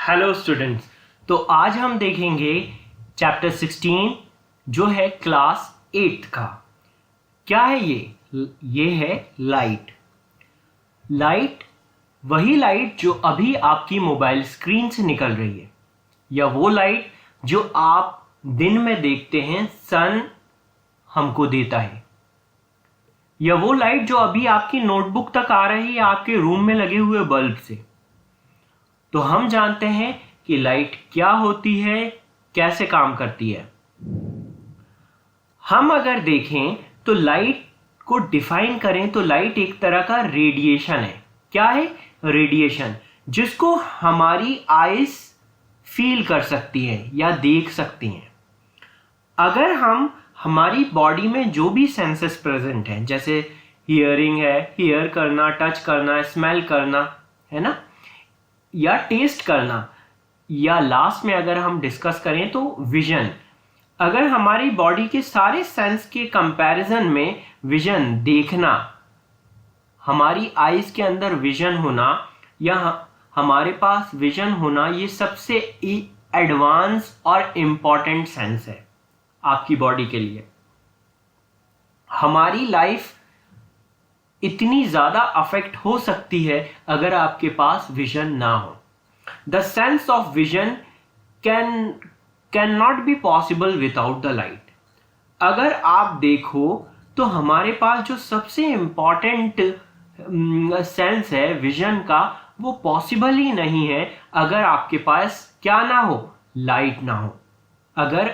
Hello students. तो आज हम देखेंगे चैप्टर 16 जो है क्लास 8 का। क्या है ये है लाइट। लाइट वही लाइट जो अभी आपकी मोबाइल स्क्रीन से निकल रही है, या वो लाइट जो आप दिन में देखते हैं सन हमको देता है, या वो लाइट जो अभी आपकी नोटबुक तक आ रही है आपके रूम में लगे हुए बल्ब से। तो हम जानते हैं कि लाइट क्या होती है, कैसे काम करती है। हम अगर देखें तो लाइट को डिफाइन करें तो लाइट एक तरह का रेडिएशन है। क्या है? रेडिएशन, जिसको हमारी आईज फील कर सकती हैं या देख सकती हैं। अगर हम हमारी बॉडी में जो भी सेंसेस प्रेजेंट हैं, जैसे हियरिंग है, हियर करना, टच करना, स्मेल करना, है ना, या टेस्ट करना, या लास्ट में अगर हम डिस्कस करें तो विजन। अगर हमारी बॉडी के सारे सेंस के कंपैरिजन में विजन, देखना, हमारी आईज के अंदर विजन होना या हमारे पास विजन होना, ये सबसे एडवांस और इंपॉर्टेंट सेंस है आपकी बॉडी के लिए। हमारी लाइफ इतनी ज्यादा अफेक्ट हो सकती है अगर आपके पास विजन ना हो। The sense of vision can not be possible without the light. अगर आप देखो तो हमारे पास जो सबसे इंपॉर्टेंट सेंस है विजन का, वो पॉसिबल ही नहीं है अगर आपके पास क्या ना हो, लाइट ना हो। अगर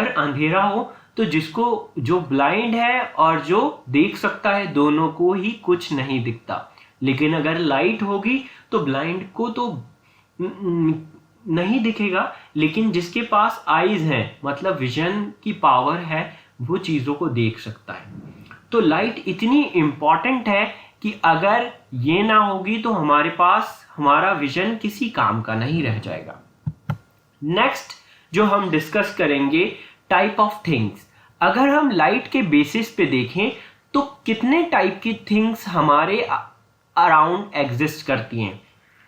अंधेरा हो तो जो ब्लाइंड है और जो देख सकता है, दोनों को ही कुछ नहीं दिखता। लेकिन अगर लाइट होगी तो ब्लाइंड को तो नहीं दिखेगा, लेकिन जिसके पास आईज हैं, मतलब विजन की पावर है, वो चीजों को देख सकता है। तो लाइट इतनी इंपॉर्टेंट है कि अगर ये ना होगी तो हमारे पास हमारा विजन किसी काम का नहीं रह जाएगा। नेक्स्ट जो हम डिस्कस करेंगे, टाइप ऑफ थिंग्स। अगर हम लाइट के बेसिस पे देखें तो कितने टाइप की थिंग्स हमारे अराउंड एग्जिस्ट करती हैं।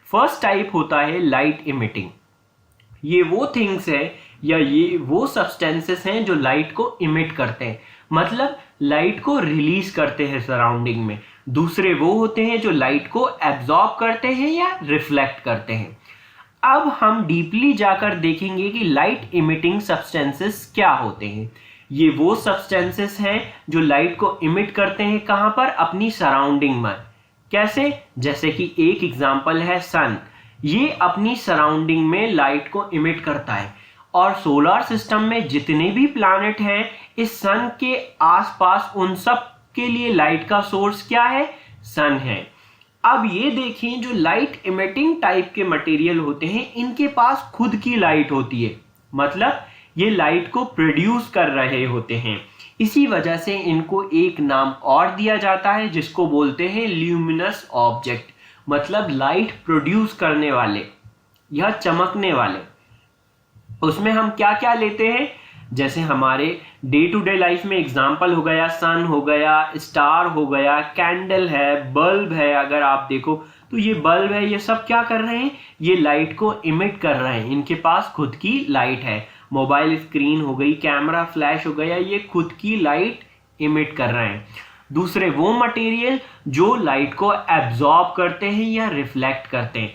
फर्स्ट टाइप होता है लाइट इमिटिंग। ये वो थिंग्स है या ये वो सब्सटेंसेस हैं जो लाइट को इमिट करते हैं, मतलब लाइट को रिलीज करते हैं सराउंडिंग में। दूसरे वो होते हैं जो लाइट को एब्जॉर्ब करते हैं या रिफ्लेक्ट करते हैं। अब हम डीपली जाकर देखेंगे कि लाइट इमिटिंग सब्सटेंसेस क्या होते हैं। ये वो सब्सटेंसेस हैं जो लाइट को इमिट करते हैं, कहां पर? अपनी सराउंडिंग में। कैसे? जैसे कि एक एग्जांपल है सन। ये अपनी सराउंडिंग में लाइट को इमिट करता है, और सोलर सिस्टम में जितने भी प्लैनेट हैं इस सन के आसपास, उन सब के लिए लाइट का सोर्स क्या है? सन है। अब ये देखें, जो लाइट इमिटिंग टाइप के मटेरियल होते हैं इनके पास खुद की लाइट होती है, मतलब ये लाइट को प्रोड्यूस कर रहे होते हैं। इसी वजह से इनको एक नाम और दिया जाता है जिसको बोलते हैं ल्यूमिनस ऑब्जेक्ट, मतलब लाइट प्रोड्यूस करने वाले या चमकने वाले। उसमें हम क्या क्या लेते हैं, जैसे हमारे डे टू डे लाइफ में एग्जाम्पल हो गया सन, हो गया स्टार, हो गया कैंडल है, बल्ब है। अगर आप देखो तो ये बल्ब है, ये सब क्या कर रहे हैं? ये लाइट को इमिट कर रहे हैं, इनके पास खुद की लाइट है। मोबाइल स्क्रीन हो गई, कैमरा, फ्लैश हो गया, ये खुद की लाइट इमिट कर रहे हैं। दूसरे वो मटेरियल जो लाइट को एब्जॉर्ब करते हैं या रिफ्लेक्ट करते हैं।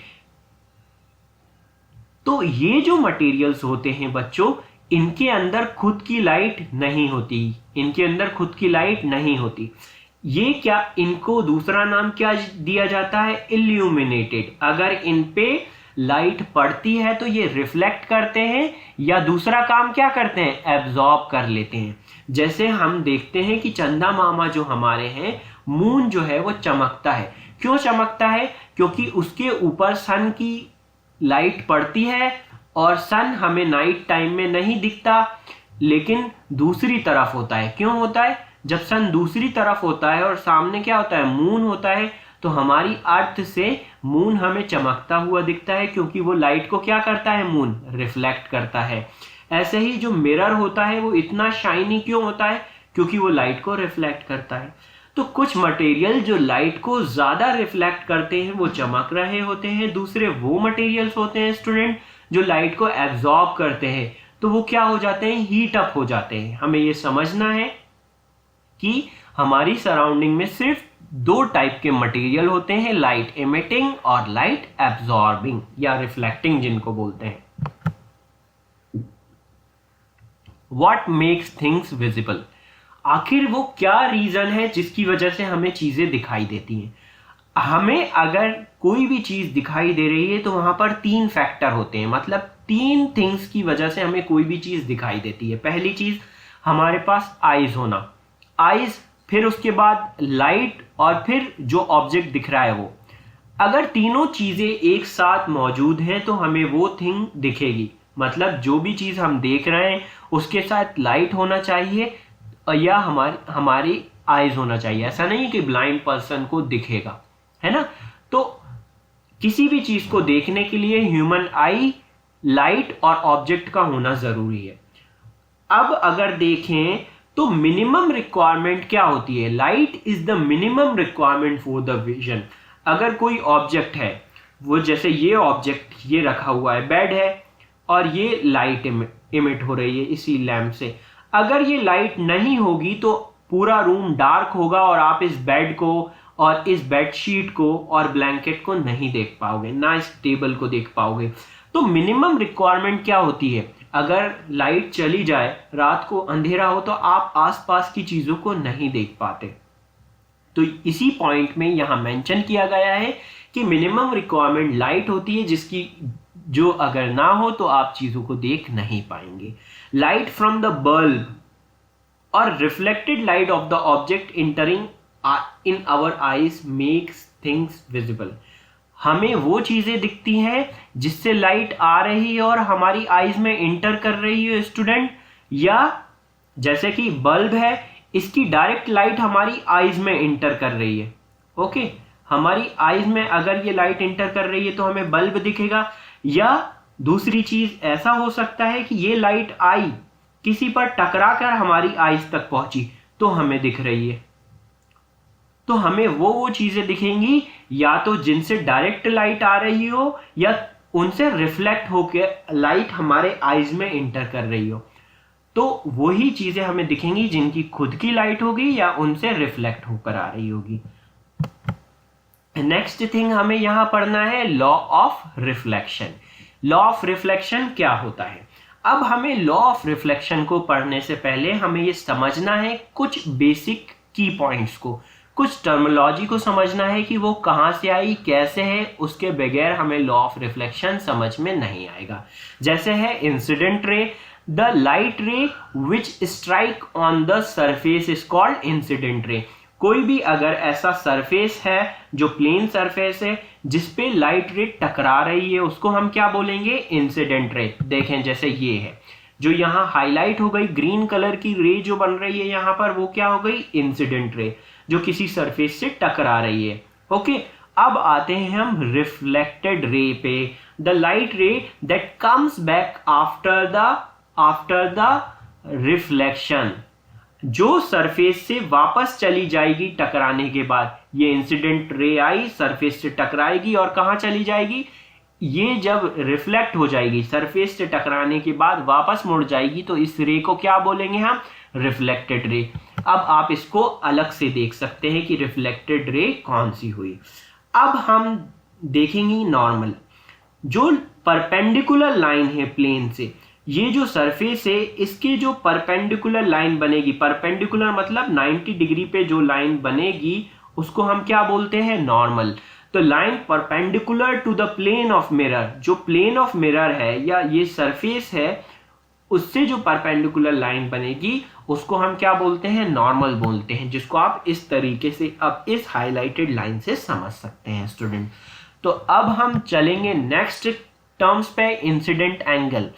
तो ये जो मटेरियल्स होते हैं बच्चों, इनके अंदर खुद की लाइट नहीं होती, ये क्या, इनको दूसरा नाम क्या दिया जाता है? इल्यूमिनेटेड। अगर इन पे लाइट पड़ती है तो ये रिफ्लेक्ट करते हैं, या दूसरा काम क्या करते हैं? एब्जॉर्ब कर लेते हैं। जैसे हम देखते हैं कि चंदा मामा जो हमारे हैं, मून जो है वो चमकता है। क्यों चमकता है? क्योंकि उसके ऊपर सन की लाइट पड़ती है, और सन हमें नाइट टाइम में नहीं दिखता, लेकिन दूसरी तरफ होता है। क्यों होता है? जब सन दूसरी तरफ होता है और सामने क्या होता है? मून होता है, तो हमारी अर्थ से मून हमें चमकता हुआ दिखता है, क्योंकि वो लाइट को क्या करता है? मून रिफ्लेक्ट करता है। ऐसे ही जो मिरर होता है वो इतना शाइनी क्यों होता है? क्योंकि वो लाइट को रिफ्लेक्ट करता है। तो कुछ मटेरियल जो लाइट को ज्यादा रिफ्लेक्ट करते हैं वो चमक रहे होते हैं, दूसरे वो मटेरियल्स होते हैं स्टूडेंट जो लाइट को एब्जॉर्ब करते हैं, तो वो क्या हो जाते हैं, हीट अप हो जाते हैं। हमें ये समझना है कि हमारी सराउंडिंग में सिर्फ दो टाइप के मटेरियल होते हैं, लाइट एमिटिंग और लाइट एब्जॉर्बिंग या रिफ्लेक्टिंग जिनको बोलते हैं। व्हाट मेक्स थिंग्स विजिबल, आखिर वो क्या रीजन है जिसकी वजह से हमें चीजें दिखाई देती हैं। हमें अगर कोई भी चीज दिखाई दे रही है तो वहां पर तीन फैक्टर होते हैं, मतलब तीन थिंग्स की वजह से हमें कोई भी चीज दिखाई देती है। पहली चीज हमारे पास आईज होना, आईज, फिर उसके बाद लाइट और फिर जो ऑब्जेक्ट दिख रहा है वो। अगर तीनों चीजें एक साथ मौजूद हैं तो हमें वो थिंग दिखेगी, मतलब जो भी चीज हम देख रहे हैं उसके साथ लाइट होना चाहिए या हमारी आईज होना चाहिए। ऐसा नहीं कि ब्लाइंड पर्सन को दिखेगा, है ना। तो किसी भी चीज को देखने के लिए ह्यूमन आई, लाइट और ऑब्जेक्ट का होना जरूरी है। अब अगर देखें तो मिनिमम रिक्वायरमेंट क्या होती है, light is the minimum requirement for the vision. अगर कोई ऑब्जेक्ट है, वो जैसे ये ऑब्जेक्ट ये रखा हुआ है, बेड है, और ये लाइट इमिट हो रही है इसी लैंप से। अगर ये लाइट नहीं होगी तो पूरा रूम डार्क होगा और आप इस बेड को और इस बेडशीट को और ब्लैंकेट को नहीं देख पाओगे, ना इस टेबल को देख पाओगे। तो मिनिमम रिक्वायरमेंट क्या होती है, अगर लाइट चली जाए, रात को अंधेरा हो, तो आप आसपास की चीजों को नहीं देख पाते। तो इसी पॉइंट में यहां मेंशन किया गया है कि मिनिमम रिक्वायरमेंट लाइट होती है, जिसकी जो अगर ना हो तो आप चीजों को देख नहीं पाएंगे। लाइट फ्रॉम द बल्ब और reflected light of the object entering in our eyes makes things visible. हमें वो चीजें दिखती हैं जिससे लाइट आ रही है और हमारी आईज में इंटर कर रही है स्टूडेंट, या जैसे कि बल्ब है, इसकी डायरेक्ट लाइट हमारी आईज में इंटर कर रही है। ओके, हमारी आईज में अगर ये लाइट इंटर कर रही है तो हमें बल्ब दिखेगा। या दूसरी चीज ऐसा हो सकता है कि ये लाइट आई, किसी पर टकरा कर हमारी आईज तक पहुंची तो हमें दिख रही है। तो हमें वो चीजें दिखेंगी या तो जिनसे डायरेक्ट लाइट आ रही हो या उनसे रिफ्लेक्ट होकर लाइट हमारे आईज में इंटर कर रही हो। तो वही चीजें हमें दिखेंगी जिनकी खुद की लाइट होगी या उनसे रिफ्लेक्ट होकर आ रही होगी। नेक्स्ट थिंग हमें यहां पढ़ना है law of reflection. Law of reflection क्या होता है। अब हमें लॉ ऑफ रिफ्लेक्शन को पढ़ने से पहले हमें यह समझना है कुछ बेसिक की पॉइंट्स को, कुछ टर्मिनोलॉजी को समझना है कि वो कहां से आई, कैसे है। उसके बगैर हमें लॉ ऑफ रिफ्लेक्शन समझ में नहीं आएगा। जैसे है इंसिडेंट रे, द लाइट रे विच strike on the surface is called incident ray. कोई भी अगर ऐसा सरफेस है जो प्लेन सरफेस है जिसपे लाइट रे टकरा रही है, उसको हम क्या बोलेंगे, इंसिडेंट रे। देखें जैसे ये है, जो यहाँ हाईलाइट हो गई ग्रीन कलर की रे जो बन रही है यहाँ पर, वो क्या हो गई, इंसिडेंट रे, जो किसी सरफेस से टकरा रही है। ओके, अब आते हैं हम रिफ्लेक्टेड रे पे। द लाइट रे that comes back after the reflection, जो सरफेस से वापस चली जाएगी टकराने के बाद। ये इंसिडेंट रे आई, सरफेस से टकराएगी और कहां चली जाएगी, ये जब रिफ्लेक्ट हो जाएगी सरफेस से टकराने के बाद वापस मुड़ जाएगी, तो इस रे को क्या बोलेंगे हम, रिफ्लेक्टेड रे। अब आप इसको अलग से देख सकते हैं कि रिफ्लेक्टेड रे कौन सी हुई। अब हम देखेंगे नॉर्मल, जो परपेंडिकुलर लाइन है प्लेन से, ये जो सरफेस है इसके जो परपेंडिकुलर लाइन बनेगी, परपेंडिकुलर मतलब 90 डिग्री पे जो लाइन बनेगी उसको हम क्या बोलते हैं, नॉर्मल। तो line perpendicular to the plane of mirror, जो प्लेन ऑफ मिरर है या ये सरफेस है उससे जो परपेंडिकुलर लाइन बनेगी उसको हम क्या बोलते हैं, नॉर्मल बोलते हैं, जिसको आप इस तरीके से अब इस हाईलाइटेड लाइन से समझ सकते हैं स्टूडेंट। तो अब हम चलेंगे नेक्स्ट टर्म्स पे, इंसिडेंट एंगल,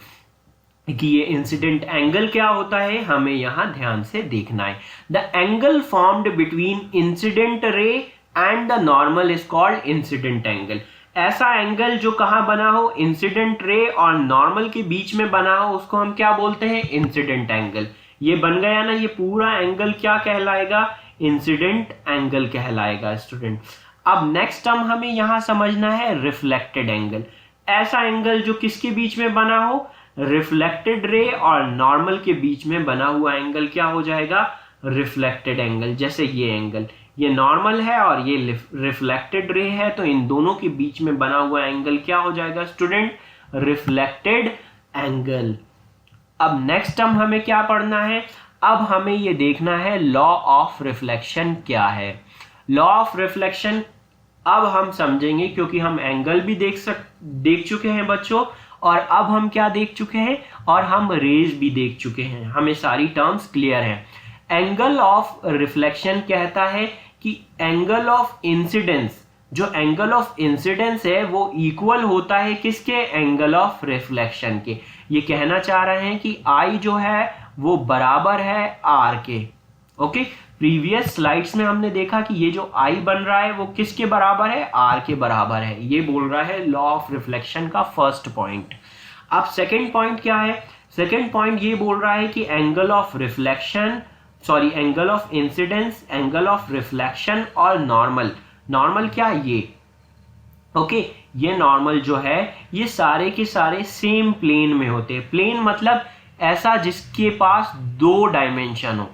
कि ये इंसिडेंट एंगल क्या होता है हमें यहां ध्यान से देखना है। The angle formed between incident ray and the normal is called incident angle. ऐसा एंगल जो कहां बना हो, इंसिडेंट रे और नॉर्मल के बीच में बना हो, उसको हम क्या बोलते हैं, इंसिडेंट एंगल। ये बन गया ना, ये पूरा एंगल क्या कहलाएगा, इंसिडेंट एंगल कहलाएगा स्टूडेंट। अब नेक्स्ट टर्म हमें यहां समझना है रिफ्लेक्टेड एंगल। ऐसा एंगल जो किसके बीच में बना हो, रिफ्लेक्टेड रे और नॉर्मल के बीच में बना हुआ एंगल क्या हो जाएगा, रिफ्लेक्टेड एंगल। जैसे ये एंगल, ये नॉर्मल है और ये रिफ्लेक्टेड रे है, तो इन दोनों के बीच में बना हुआ एंगल क्या हो जाएगा स्टूडेंट, रिफ्लेक्टेड एंगल। अब नेक्स्ट टर्म हमें क्या पढ़ना है, अब हमें ये देखना है लॉ ऑफ रिफ्लेक्शन क्या है। लॉ ऑफ रिफ्लेक्शन अब हम समझेंगे, क्योंकि हम एंगल भी देख चुके हैं बच्चों, और अब हम क्या देख चुके हैं, और हम रेज भी देख चुके हैं, हमें सारी टर्म्स क्लियर हैं। एंगल ऑफ रिफ्लेक्शन कहता है कि एंगल ऑफ इंसिडेंस, जो एंगल ऑफ इंसिडेंस है वो इक्वल होता है किसके, एंगल ऑफ रिफ्लेक्शन के। ये कहना चाह रहे हैं कि आई जो है वो बराबर है आर के। ओके, प्रीवियस स्लाइड्स में हमने देखा कि ये जो आई बन रहा है वो किसके बराबर है, आर के बराबर है। ये बोल रहा है लॉ ऑफ रिफ्लेक्शन का फर्स्ट पॉइंट। अब सेकंड पॉइंट क्या है, सेकंड पॉइंट ये बोल रहा है कि angle of reflection, sorry angle of incidence, angle of reflection और नॉर्मल, नॉर्मल क्या ये, ओके, ये नॉर्मल जो है ये सारे के सारे सेम प्लेन में होते हैं। प्लेन मतलब ऐसा जिसके पास दो डायमेंशन हो।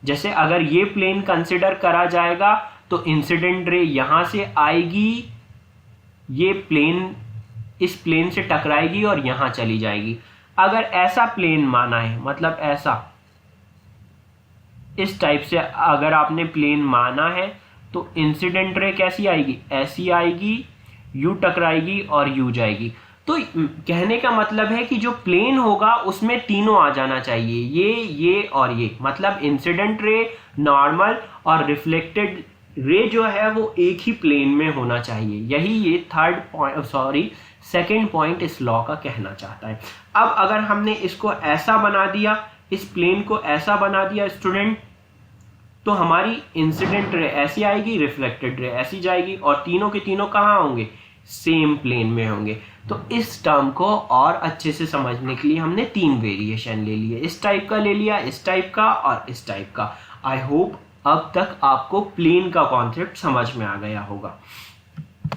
जैसे अगर ये प्लेन कंसिडर करा जाएगा तो इंसिडेंट रे यहां से आएगी, ये प्लेन इस प्लेन से टकराएगी और यहां चली जाएगी। अगर ऐसा प्लेन माना है, मतलब ऐसा इस टाइप से अगर आपने प्लेन माना है, तो इंसिडेंट रे कैसी आएगी, ऐसी आएगी, यू टकराएगी और यू जाएगी। तो कहने का मतलब है कि जो प्लेन होगा उसमें तीनों आ जाना चाहिए, ये और ये, मतलब इंसिडेंट रे, नॉर्मल और रिफ्लेक्टेड रे जो है वो एक ही प्लेन में होना चाहिए। यही ये सेकंड पॉइंट इस लॉ का कहना चाहता है। अब अगर हमने इसको ऐसा बना दिया, इस प्लेन को ऐसा बना दिया स्टूडेंट, तो हमारी इंसिडेंट रे ऐसी आएगी, रिफ्लेक्टेड रे ऐसी जाएगी, और तीनों के तीनों कहाँ होंगे, सेम प्लेन में होंगे। तो इस टर्म को और अच्छे से समझने के लिए हमने तीन वेरिएशन ले लिए, इस टाइप का ले लिया, इस टाइप का और इस टाइप का। आई होप अब तक आपको प्लेन का कॉन्सेप्ट समझ में आ गया होगा।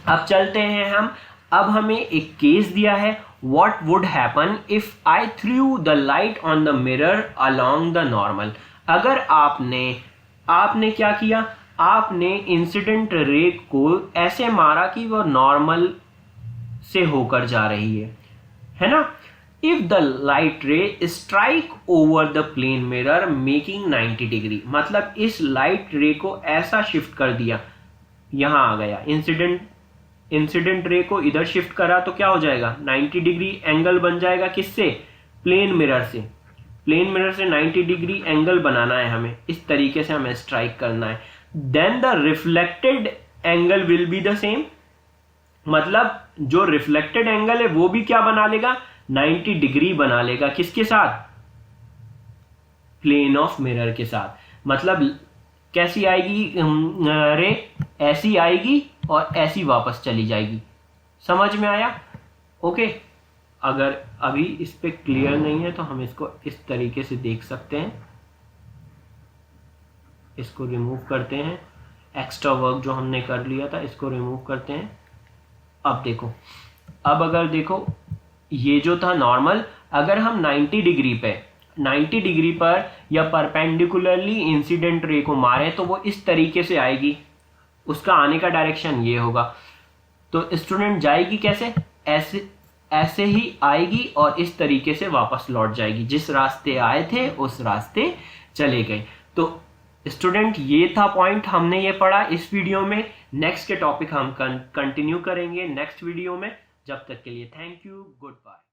अब चलते हैं हम, अब हमें एक केस दिया है, what would happen if I through the light on the mirror along the normal. अगर आपने क्या किया, आपने इंसिडेंट रे को ऐसे मारा कि वो नॉर्मल से होकर जा रही है ना। If the light ray strike over the plane mirror making 90 degree, मतलब इस लाइट रे को ऐसा शिफ्ट कर दिया, यहां आ गया, इंसिडेंट रे को इधर शिफ्ट करा तो क्या हो जाएगा, 90 डिग्री एंगल बन जाएगा, किससे, प्लेन मिरर से। प्लेन मिरर से 90 डिग्री एंगल बनाना है हमें, इस तरीके से हमें स्ट्राइक करना है। Then the reflected angle will be the same, मतलब जो रिफ्लेक्टेड एंगल है वो भी क्या बना लेगा, 90 डिग्री बना लेगा, किसके साथ, प्लेन ऑफ मिरर के साथ। मतलब कैसी आएगी रे, ऐसी आएगी और ऐसी वापस चली जाएगी। समझ में आया, ओके। अगर अभी इस पे क्लियर नहीं है तो हम इसको इस तरीके से देख सकते हैं, इसको रिमूव करते हैं, एक्स्ट्रा वर्क जो हमने कर लिया था इसको रिमूव करते हैं। अब देखो, अब अगर देखो ये जो था नॉर्मल, अगर हम 90 डिग्री पर या परपेंडिकुलरली इंसिडेंट रे को मारे तो वो इस तरीके से आएगी, उसका आने का डायरेक्शन ये होगा। तो स्टूडेंट जाएगी कैसे, ऐसे ही आएगी और इस तरीके से वापस लौट जाएगी, जिस रास्ते आए थे उस रास्ते चले गए। तो स्टूडेंट ये था पॉइंट, हमने ये पढ़ा इस वीडियो में। नेक्स्ट के टॉपिक हम कंटिन्यू करेंगे नेक्स्ट वीडियो में। जब तक के लिए थैंक यू, गुड बाय।